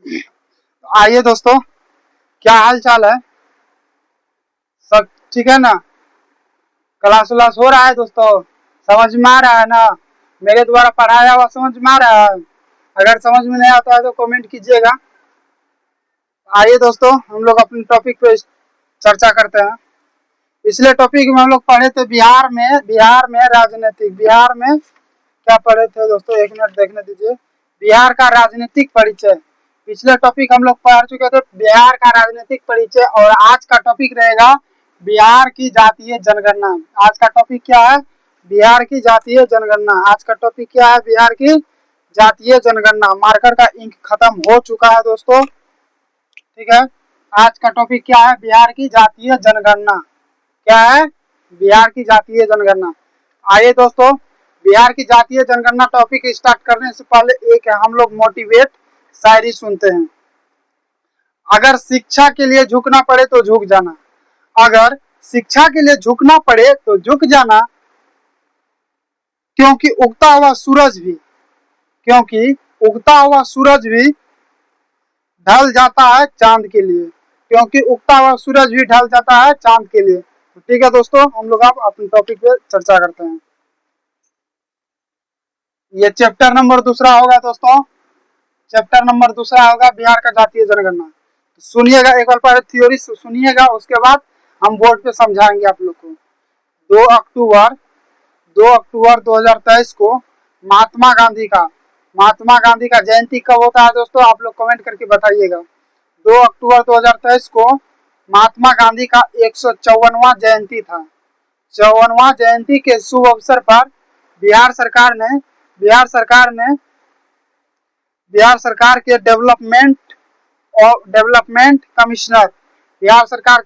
आइए दोस्तों, क्या हाल चाल है? सब ठीक है ना? क्लास व्लास हो रहा है दोस्तों? समझ में आ रहा है ना? मेरे द्वारा पढ़ाया हुआ समझ में आ रहा है? अगर समझ में नहीं आता है तो कमेंट कीजिएगा। आइए दोस्तों, हम लोग अपने टॉपिक पे चर्चा करते हैं। पिछले टॉपिक में हम लोग पढ़े थे बिहार में राजनीतिक। बिहार में क्या पढ़े थे दोस्तों? एक मिनट देखने दीजिए। बिहार का राजनीतिक परिचय। पिछले टॉपिक हम लोग पढ़ चुके थे बिहार का राजनीतिक परिचय, और आज का टॉपिक रहेगा बिहार की जातीय जनगणना। आज का टॉपिक क्या है? बिहार की जातीय जनगणना। आज का टॉपिक क्या है? बिहार की जातीय जनगणना। मार्कर का इंक खत्म हो चुका है दोस्तों, ठीक है। आज का टॉपिक क्या है? बिहार की जातीय जनगणना। क्या है? बिहार की जातीय जनगणना। आइए दोस्तों, बिहार की जातीय जनगणना टॉपिक स्टार्ट करने से पहले एक हम लोग मोटिवेट शायरी सुनते हैं। अगर शिक्षा के लिए झुकना पड़े तो झुक जाना, अगर शिक्षा के लिए झुकना पड़े तो झुक जाना, क्योंकि उगता हुआ सूरज भी ढल जाता है चांद के लिए। क्योंकि उगता हुआ सूरज भी ढल जाता है चांद के लिए। तो ठीक है दोस्तों, हम लोग अब अपने टॉपिक पे चर्चा करते हैं। ये चैप्टर नंबर दूसरा होगा दोस्तों। चैप्टर नंबर दूसरा होगा बिहार का जातीय जनगणना। सुनिएगा, एक बार पहले थ्योरी सुनिएगा, उसके बाद हम बोर्ड पे समझाएंगे आप लोग को। 2 अक्टूबर 2023 को महात्मा गांधी का जयंती कब होता है दोस्तों? आप लोग कमेंट करके बताइएगा। 2 अक्टूबर 2023 को महात्मा गांधी का 154वां जयंती था। 54वां जयंती के शुभ अवसर पर बिहार सरकार ने बिहार सरकार के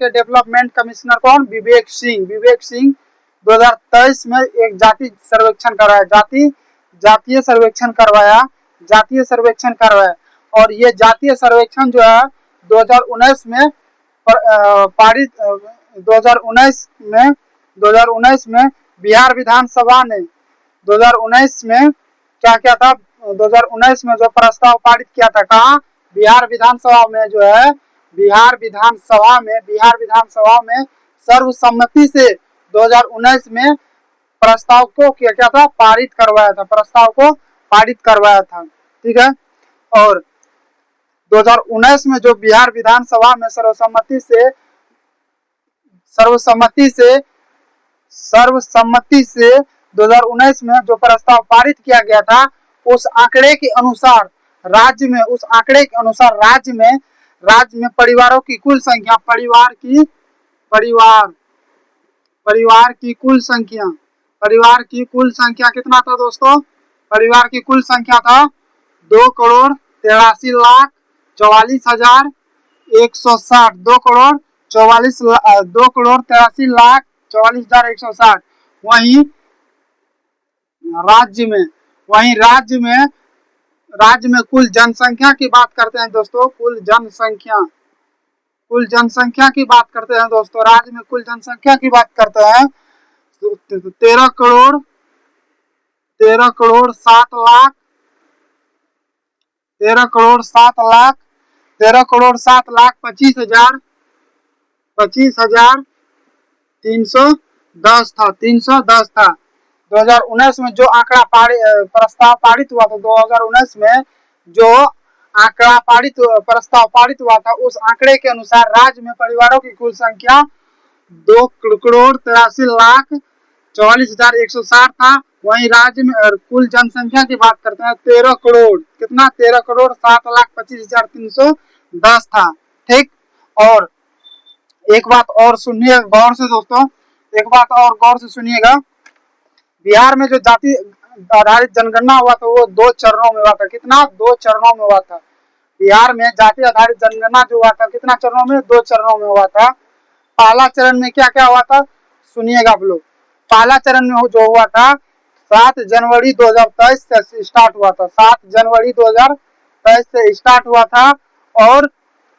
डेवलपमेंट कमिश्नर कौन? विवेक सिंह 2023 में एक जातीय सर्वेक्षण करवाया। और ये जातीय सर्वेक्षण जो है 2019 में पारित 2019 में बिहार विधानसभा ने 2019 में क्या था? 2019 में जो प्रस्ताव पारित किया था, कहाँ? बिहार विधानसभा में जो है, बिहार विधानसभा में सर्वसम्मति से 2019 में प्रस्ताव को क्या था? पारित करवाया था, ठीक है। और 2019 में जो बिहार विधानसभा में सर्वसम्मति से 2019 में जो प्रस्ताव पारित किया गया था, उस आंकड़े के अनुसार राज्य में परिवारों की कुल संख्या परिवार की कुल संख्या कितना था दोस्तों? परिवार की कुल संख्या था 2,83,44,160। 2,83,44,160। राज्य में कुल जनसंख्या की बात करते हैं दोस्तों। कुल जनसंख्या की बात करते हैं दोस्तों। राज्य में कुल जनसंख्या की बात करते हैं 13 करोड़ 7 लाख 25,310 था। 2019 में जो आंकड़ा प्रस्ताव पारित हुआ था, 2019 में जो प्रस्ताव पारित हुआ था, उस आंकड़े के अनुसार राज्य में परिवारों की कुल संख्या 2,83,44,160 था। वहीं राज्य में कुल जनसंख्या की बात करते हैं 13 करोड़ 7,25,310 था, ठीक। और एक बात और सुनिए गौर से दोस्तों, बिहार में जो जाति आधारित जनगणना हुआ था वो 2 चरणों में हुआ था। कितना? 2 चरणों में हुआ था। बिहार में जाति आधारित जनगणना जो हुआ था, कितना चरणों में? 2 चरणों में हुआ था। पहला चरण में क्या क्या हुआ था सुनिएगा आप लोग। पहला चरण में जो हुआ था 7 जनवरी 2023 से स्टार्ट हुआ था। 7 जनवरी 2023 से स्टार्ट हुआ था और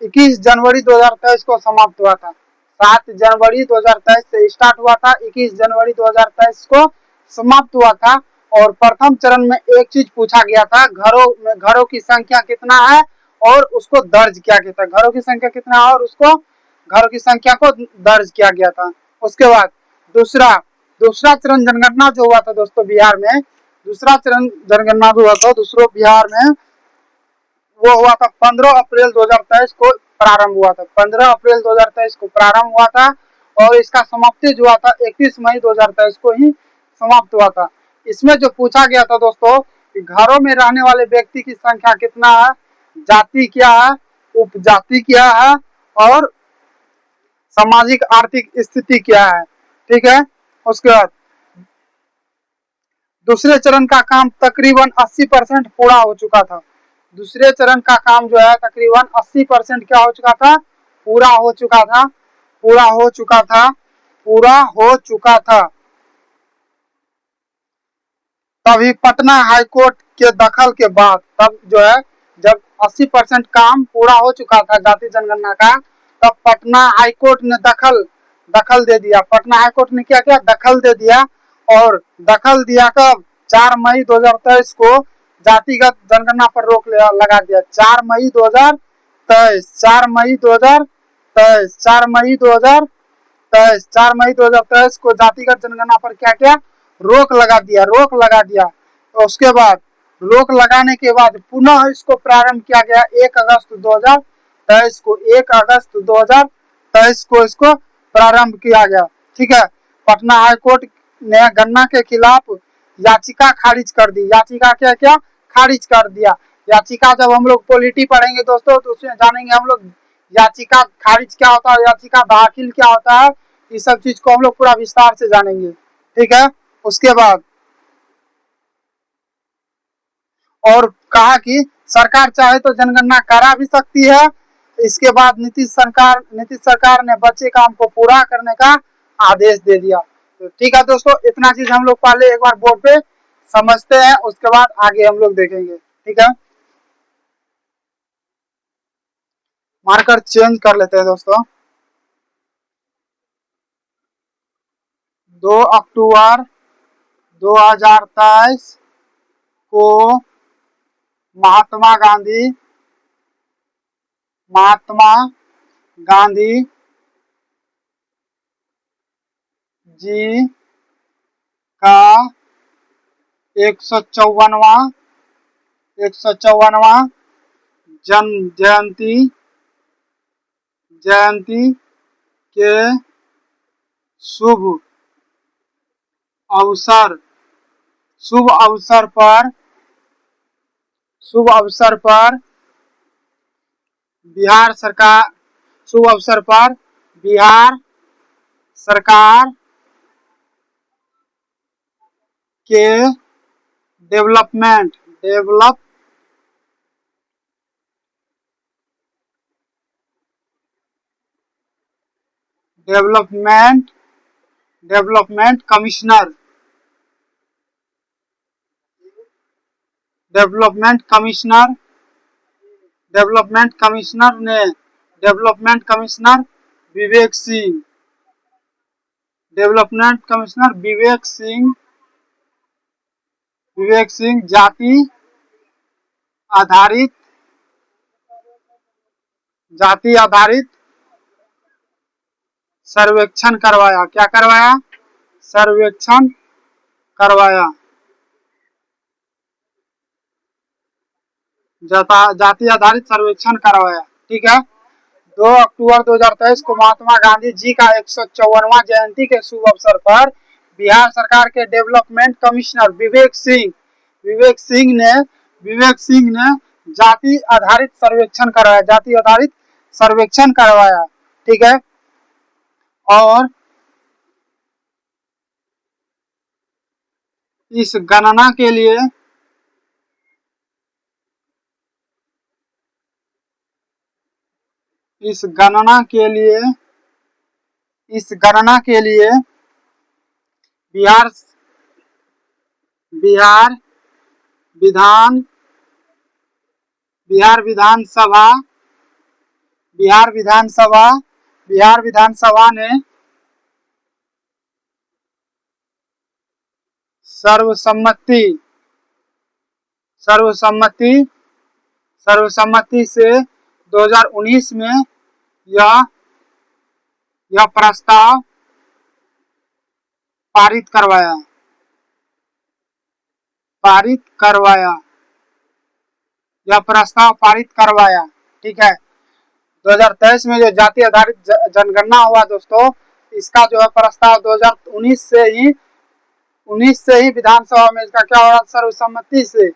21 जनवरी 2023 को समाप्त हुआ था। 7 जनवरी 2023 से स्टार्ट हुआ था, 21 जनवरी 2023 को समाप्त हुआ था। और प्रथम चरण में एक चीज पूछा गया था, घरों की संख्या कितना है और उसको दर्ज किया गया था। घरों की संख्या कितना और उसको घरों की संख्या को दर्ज किया गया था। उसके बाद दूसरा दूसरा चरण जनगणना जो हुआ था दोस्तों बिहार में, दूसरा चरण जनगणना जो हुआ था दूसरों बिहार में, वो हुआ था 15 अप्रैल 2023 को प्रारंभ हुआ था। 15 अप्रैल 2023 को प्रारंभ हुआ था और इसका समाप्ति जो हुआ था 31 मई 2023 को ही समाप्त हुआ था। इसमें जो पूछा गया था दोस्तों कि घरों में रहने वाले व्यक्ति की संख्या कितना है, जाति क्या है, उपजाति क्या है और सामाजिक आर्थिक स्थिति क्या है। ठीक है। उसके बाद दूसरे चरण का काम तकरीबन 80% पूरा हो चुका था। दूसरे चरण का काम जो है तकरीबन 80% क्या हो चुका था, पूरा हो चुका था, पूरा हो चुका था, पूरा हो चुका था। तभी पटना हाईकोर्ट के दखल के बाद, तब जो है जब 80% काम पूरा हो चुका था जाति जनगणना का, तब पटना हाईकोर्ट ने दखल दे दिया। पटना हाईकोर्ट ने क्या किया, दखल दे दिया। और दखल दिया कब, 4 मई 2023 को जातिगत जनगणना पर रोक लगा दिया। 4 मई 2023, 4 मई 2023, 4 मई 2023, 4 मई 2023 को जातिगत जनगणना पर क्या किया, रोक लगा दिया, रोक लगा दिया। तो उसके बाद रोक लगाने के बाद पुनः इसको प्रारंभ किया गया 1 अगस्त 2023 को, 1 अगस्त 2023 को इसको प्रारंभ किया गया। ठीक है। पटना हाईकोर्ट ने गणना के खिलाफ याचिका खारिज कर दी। याचिका क्या क्या खारिज कर दिया। याचिका जब हम लोग पॉलिटी पढ़ेंगे दोस्तों तो उसमें जानेंगे हम लोग याचिका खारिज क्या होता है, याचिका दाखिल क्या होता है, इस सब चीज को हम लोग पूरा विस्तार से जानेंगे। ठीक है। उसके बाद और कहा कि सरकार चाहे तो जनगणना करा भी सकती है। इसके बाद नीतीश सरकार ने बचे काम को पूरा करने का आदेश दे दिया। तो ठीक है दोस्तों, इतना चीज हम लोग पहले एक बार बोर्ड पे समझते हैं, उसके बाद आगे हम लोग देखेंगे। ठीक है। मार्कर चेंज कर लेते हैं दोस्तों। 2 अक्टूबर 2023 को महात्मा गांधी जी का 154वां जन्म जयंती के शुभ अवसर शुभ अवसर पर बिहार सरकार के development commissioner development commissioner Vivek Singh जाति आधारित सर्वेक्षण करवाया। क्या करवाया, सर्वेक्षण करवाया। जाति आधारित सर्वेक्षण करवाया। ठीक है। 2 अक्टूबर 2023 को महात्मा गांधी जी का 154वां जयंती के शुभ अवसर पर बिहार सरकार के डेवलपमेंट कमिश्नर विवेक सिंह ने जाति आधारित सर्वेक्षण करवाया। ठीक है। और इस गणना के लिए बिहार विधानसभा ने सर्वसम्मति सर्वसम्मति से 2019 में यह प्रस्ताव पारित करवाया। ठीक है। 2023 में जो जाति आधारित जनगणना हुआ दोस्तों, इसका जो है प्रस्ताव 2019 से ही विधानसभा में इसका क्या हो रहा था, सर्वसम्मति से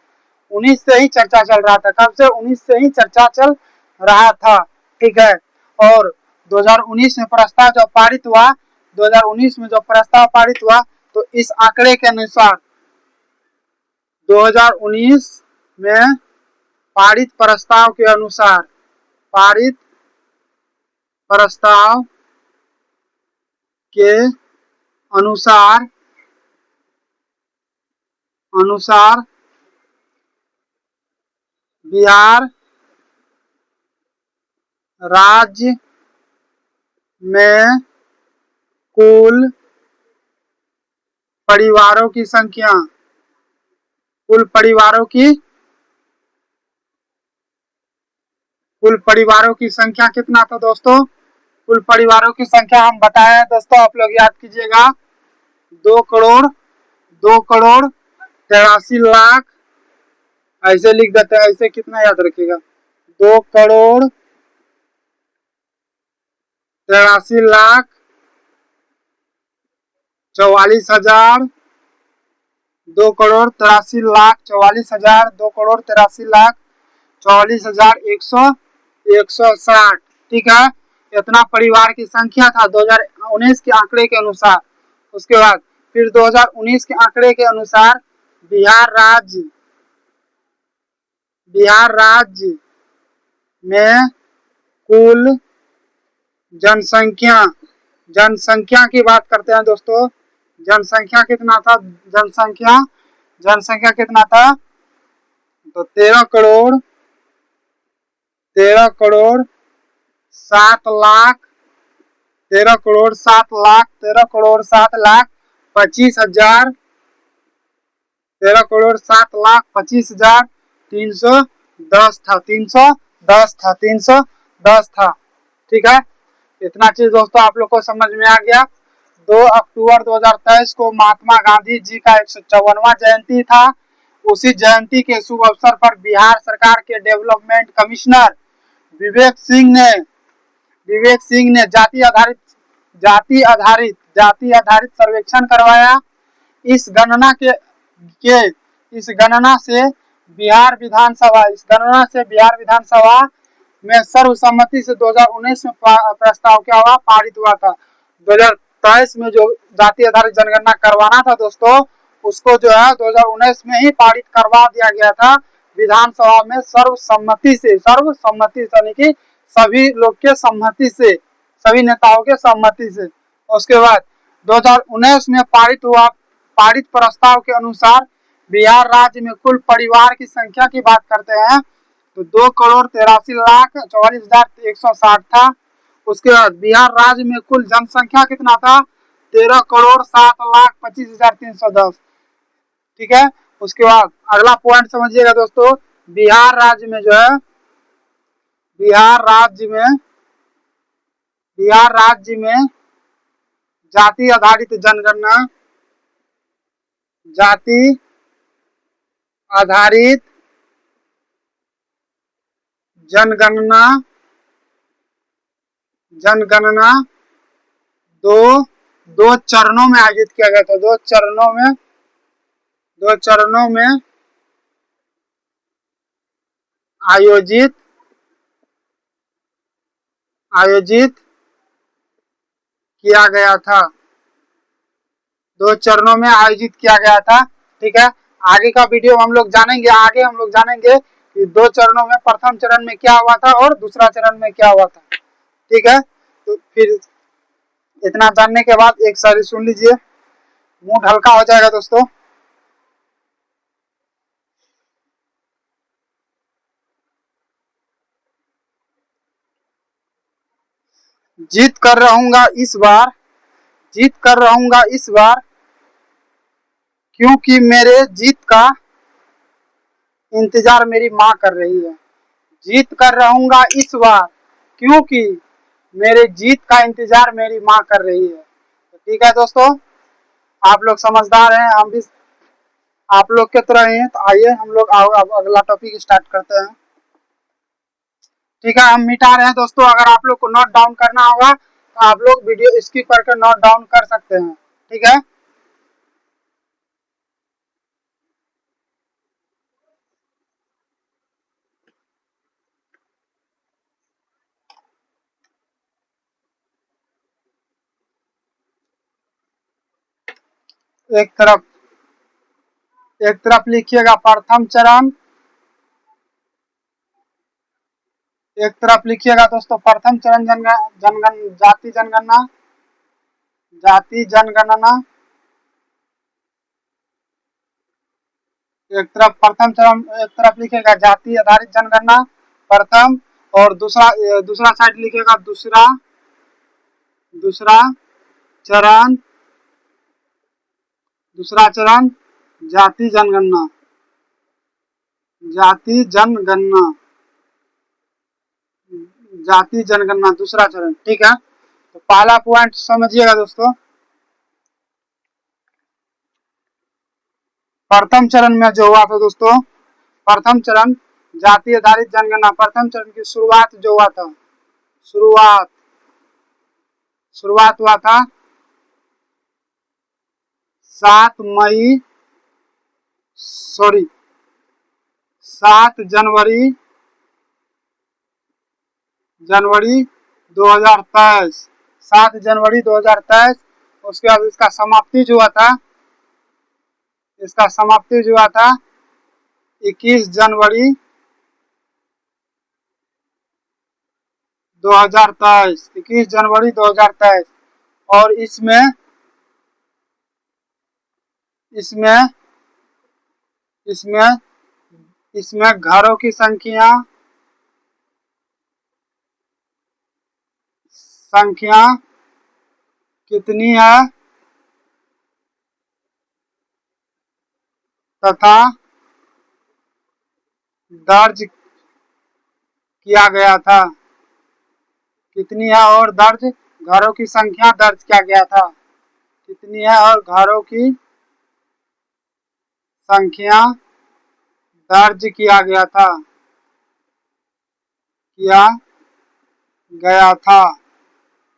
19 से ही चर्चा चल रहा था। कब से? 19 से ही चर्चा चल रहा था। ठीक है। और 2019 में प्रस्ताव जब पारित हुआ, 2019 में जो प्रस्ताव पारित हुआ, तो इस आंकड़े के अनुसार 2019 में पारित प्रस्ताव के अनुसार बिहार राज्य में कुल परिवारों की संख्या कितना था दोस्तों? कुल परिवारों की संख्या हम बताए दोस्तों, आप लोग याद कीजिएगा, 2,83,00,000। ऐसे लिख देते हैं, ऐसे कितना याद रखिएगा, 2,83,44,000, 2,83,44,000, 2,83,44,160। ठीक है। इतना परिवार की संख्या था 2019 के आंकड़े के अनुसार। उसके बाद फिर 2019 के आंकड़े के अनुसार बिहार राज्य में कुल जनसंख्या की बात करते हैं दोस्तों। जनसंख्या कितना था? जनसंख्या कितना था? तो 13,07,25,310 था। ठीक है। इतना चीज दोस्तों आप लोग को समझ में आ गया। 2 अक्टूबर 2023 को महात्मा गांधी जी का 154वां जयंती था। उसी जयंती के शुभ अवसर पर बिहार सरकार के डेवलपमेंट कमिश्नर विवेक सिंह ने जाति आधारित सर्वेक्षण करवाया। इस गणना से बिहार विधानसभा में सर्वसम्मति से 2019 में प्रस्ताव क्या हुआ, पारित हुआ था। 2023 में जो जाति आधारित जनगणना करवाना था दोस्तों, उसको जो है 2019 में ही पारित करवा दिया गया था विधानसभा में सर्वसम्मति से यानी कि सभी लोग के सम्मति से, सभी नेताओं के सम्मति से। उसके बाद 2019 में पारित प्रस्ताव के अनुसार बिहार राज्य में कुल परिवार की संख्या की बात करते हैं तो 2,83,44,160 था। उसके बाद बिहार राज्य में कुल जनसंख्या कितना था? 13,07,25,310। ठीक है। उसके बाद अगला पॉइंट समझिएगा दोस्तों, बिहार राज्य में जाति आधारित जनगणना दो चरणों में आयोजित किया गया था। दो चरणों में आयोजित किया गया था। 2 चरणों में आयोजित किया गया था। ठीक है। आगे का वीडियो हम लोग जानेंगे कि 2 चरणों में प्रथम चरण में क्या हुआ था और दूसरा चरण में क्या हुआ था। ठीक है। तो फिर इतना जानने के बाद एक शायरी सुन लीजिए, मूड हल्का हो जाएगा दोस्तों। जीत कर रहूंगा इस बार क्योंकि मेरे जीत का इंतजार मेरी माँ कर रही है। जीत कर रहूंगा इस बार, क्योंकि मेरे जीत का इंतजार मेरी माँ कर रही है। तो ठीक है दोस्तों, आप लोग समझदार हैं, हम भी आप लोग के तरह हैं। तो आइए हम लोग अब अगला टॉपिक स्टार्ट करते हैं। ठीक है, हम मिटा रहे हैं दोस्तों। अगर आप लोग को नोट डाउन करना होगा तो आप लोग वीडियो स्किप करके नोट डाउन कर सकते हैं। ठीक है, एक तरफ लिखिएगा प्रथम चरण, एक तरफ लिखिएगा दोस्तों प्रथम चरण जाति जनगणना, जाति जनगणना। एक तरफ प्रथम चरण, एक तरफ लिखेगा जाति आधारित जनगणना प्रथम, और दूसरा साइड लिखेगा दूसरा चरण, दूसरा चरण जाति जनगणना, जाति जनगणना, जाति जनगणना दूसरा चरण। ठीक है, तो पहला पॉइंट समझिएगा दोस्तों। प्रथम चरण में जो हुआ था दोस्तों, प्रथम चरण जाति आधारित जनगणना, प्रथम चरण की शुरुआत जो हुआ था, शुरुआत हुआ था 7 जनवरी 2023, 7 जनवरी 2023। उसके बाद इसका समाप्ति जो हुआ था, 21 जनवरी 2023, 21 जनवरी 2023। और इसमें घरों की संख्या कितनी है तथा दर्ज किया गया था, कितनी है और दर्ज घरों की संख्या दर्ज किया गया था, कितनी है और घरों की संख्या दर्ज किया गया था,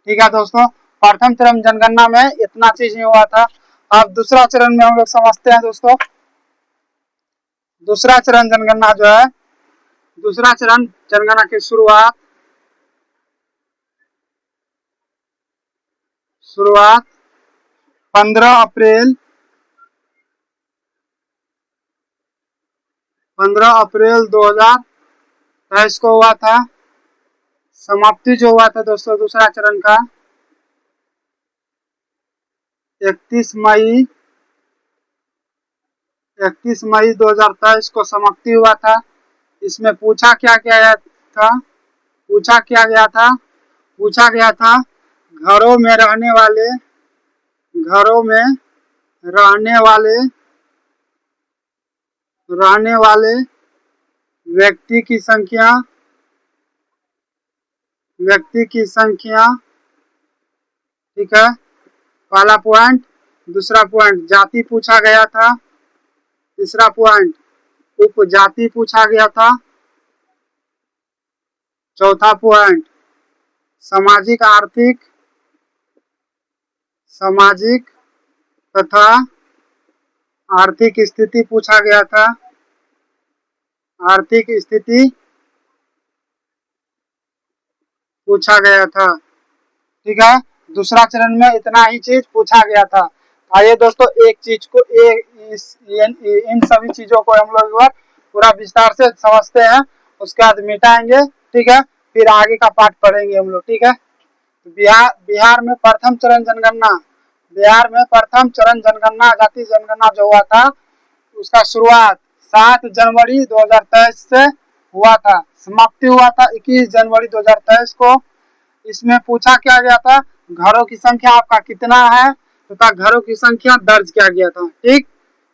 ठीक है दोस्तों, प्रथम चरण जनगणना में इतना चीज नहीं हुआ था। अब दूसरा चरण में हम लोग समझते हैं दोस्तों। दूसरा चरण जनगणना जो है, दूसरा चरण जनगणना की शुरुआत 15 अप्रैल 2023 को हुआ था। समाप्ति जो हुआ था दोस्तों दूसरा चरण का 31 मई 2023 को समाप्ति हुआ था। इसमें पूछा गया था घरों में रहने वाले व्यक्ति की संख्या, ठीक है, पहला पॉइंट। दूसरा पॉइंट जाति पूछा गया था। तीसरा पॉइंट उपजाति पूछा गया था। चौथा पॉइंट सामाजिक तथा आर्थिक स्थिति पूछा गया था। आर्थिक स्थिति पूछा गया था, ठीक है। दूसरा चरण में इतना ही चीज पूछा गया था। आइए दोस्तों, एक चीज को इन सभी चीजों को हम लोग पूरा विस्तार से समझते हैं, उसके बाद मिटाएंगे, ठीक है। फिर आगे का पाठ पढ़ेंगे हम लोग, ठीक है। बिहार में प्रथम चरण जनगणना जाति जनगणना जो हुआ था, उसका शुरुआत 7 जनवरी 2023 से हुआ था। समाप्ति हुआ था 21 जनवरी 2023 को। इसमें पूछा क्या गया था, घरों की संख्या आपका कितना है तथा घरों की संख्या दर्ज किया गया था, ठीक।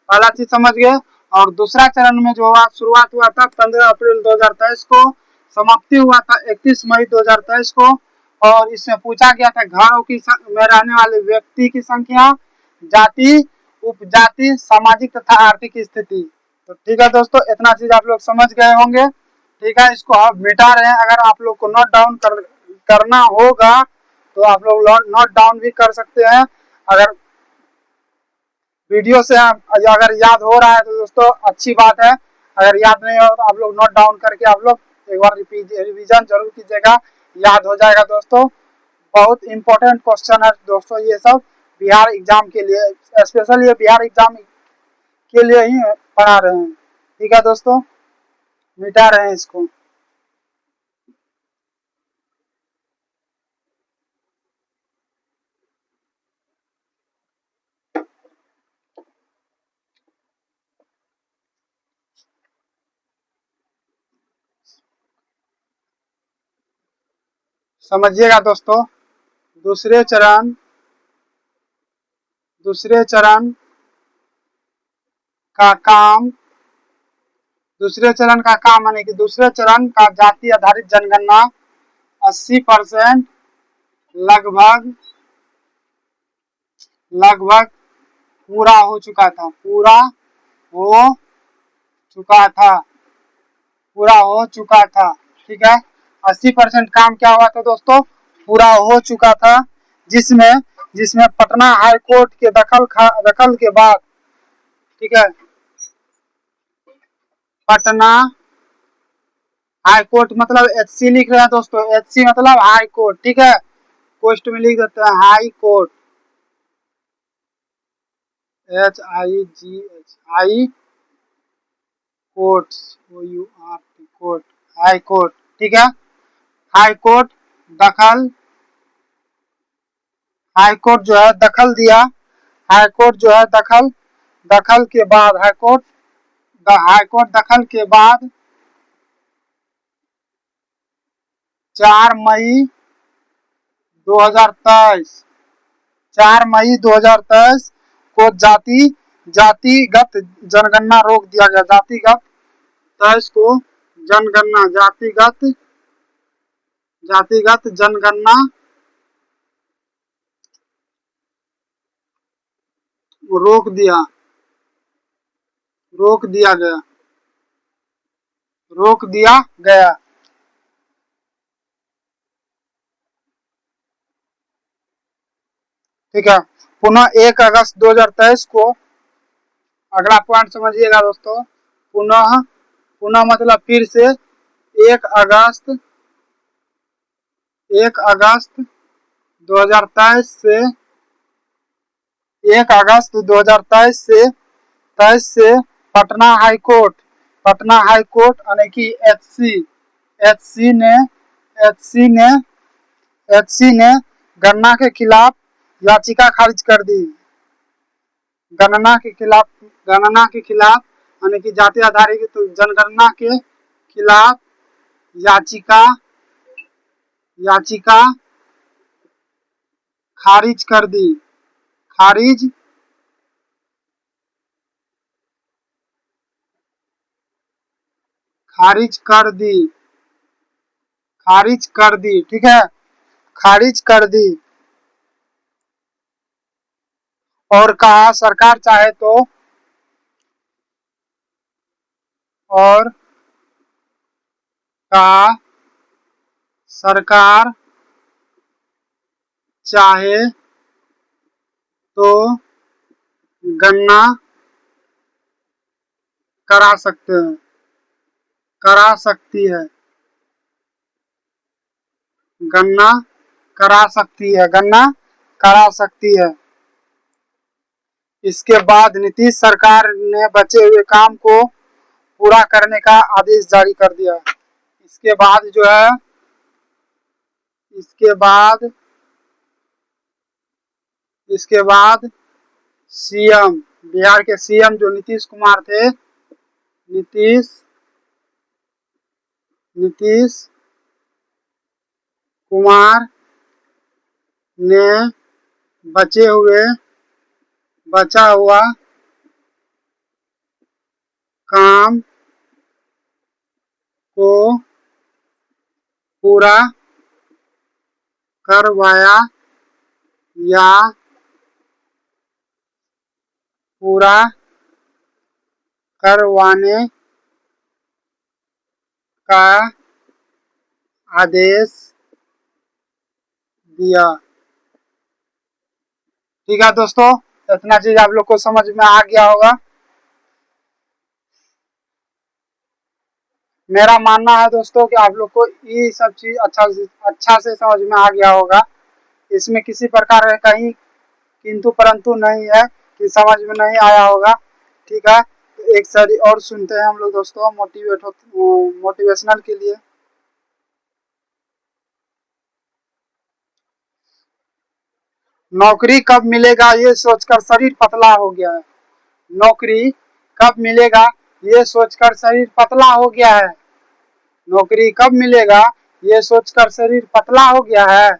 पहला चीज समझ गए। और दूसरा चरण में जो हुआ, शुरुआत हुआ था 15 अप्रैल 2023 को। समाप्ति हुआ था 31 मई 2023 को। और इसमें पूछा गया था घरों की में रहने वाले व्यक्ति की संख्या, जाति, उपजाति, सामाजिक तथा आर्थिक स्थिति। तो ठीक है दोस्तों, इतना चीज आप लोग समझ गए होंगे। ठीक है, इसको आप मिटा रहे हैं। अगर आप लोग को नोट डाउन करना होगा तो आप लोग नोट डाउन भी कर सकते हैं। अगर वीडियो से अगर याद हो रहा है तो दोस्तों अच्छी बात है, अगर याद नहीं हो तो आप लोग नोट डाउन करके आप लोग एक बार रिवीजन जरूर कीजिएगा, याद हो जाएगा दोस्तों। बहुत इंपॉर्टेंट क्वेश्चन है दोस्तों ये सब, बिहार एग्जाम के लिए, स्पेशल ये बिहार एग्जाम के लिए ही पढ़ा रहे हैं। ठीक है दोस्तों, मिटा रहे हैं इसको। समझिएगा दोस्तों, दूसरे चरण का काम दूसरे चरण का काम यानी कि दूसरे चरण का जाति आधारित जनगणना 80% लगभग पूरा हो चुका था। पूरा हो चुका था। ठीक है, 80% काम क्या हुआ था दोस्तों, पूरा हो चुका था। जिसमें पटना हाई कोर्ट के दखल के बाद, ठीक है, पटना हाई कोर्ट मतलब एचसी लिख रहे हैं दोस्तों, एचसी मतलब हाई कोर्ट। ठीक है, पोस्ट में लिख देते हैं high court, HIGH court, court, high court. ठीक है, हाई कोर्ट जो है दखल दिया। हाई कोर्ट जो है दखल के बाद हाई कोर्ट दखल के बाद 4 मई 2023 4 मई 2023 को जातिगत जनगणना रोक दिया गया। जातिगत 23 को जातिगत जनगणना रोक दिया गया। ठीक है, पुनः 1 अगस्त 2023 को, अगला पॉइंट समझिएगा दोस्तों, पुनः मतलब फिर से 1 अगस्त 2023 से 1 अगस्त 2023 से पटना हाई कोर्ट यानी कि एचसी ने गणना के खिलाफ याचिका खारिज कर दी। गणना के खिलाफ यानी कि जाति आधारित जनगणना के खिलाफ याचिका खारिज कर दी। ठीक है, खारिज कर दी और कहा सरकार चाहे तो सरकार चाहे तो गणना करा सकती है। गणना करा सकती है। इसके बाद नीतीश सरकार ने बचे हुए काम को पूरा करने का आदेश जारी कर दिया। इसके बाद सीएम, बिहार के सीएम जो नीतीश कुमार ने बचा हुआ काम को पूरा करवाया या पूरा करवाने का आदेश दिया। ठीक है दोस्तों, इतना चीज आप लोग को समझ में आ गया होगा। मेरा मानना है दोस्तों कि आप लोग को ये सब चीज अच्छा से समझ में आ गया होगा। इसमें किसी प्रकार का कहीं किंतु परंतु नहीं है कि समझ में नहीं आया होगा। ठीक है, तो एक सारी और सुनते हैं हम लोग दोस्तों मोटिवेशनल के लिए। नौकरी कब मिलेगा ये सोचकर शरीर पतला हो गया है। नौकरी कब मिलेगा ये सोचकर शरीर पतला हो गया है। नौकरी कब मिलेगा ये सोचकर शरीर पतला हो गया है।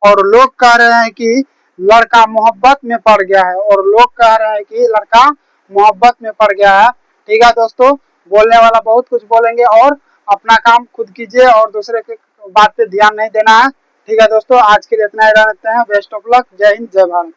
और लोग कह रहे हैं कि लड़का मोहब्बत में पड़ गया है। और लोग कह रहे हैं कि लड़का मोहब्बत में पड़ गया है। ठीक है दोस्तों, बोलने वाला बहुत कुछ बोलेंगे और अपना काम खुद कीजिए और दूसरे के बात पे ध्यान नहीं देना है। ठीक है दोस्तों, आज के लिए इतना ही रहते हैं। Best of luck. जय हिंद, जय भारत।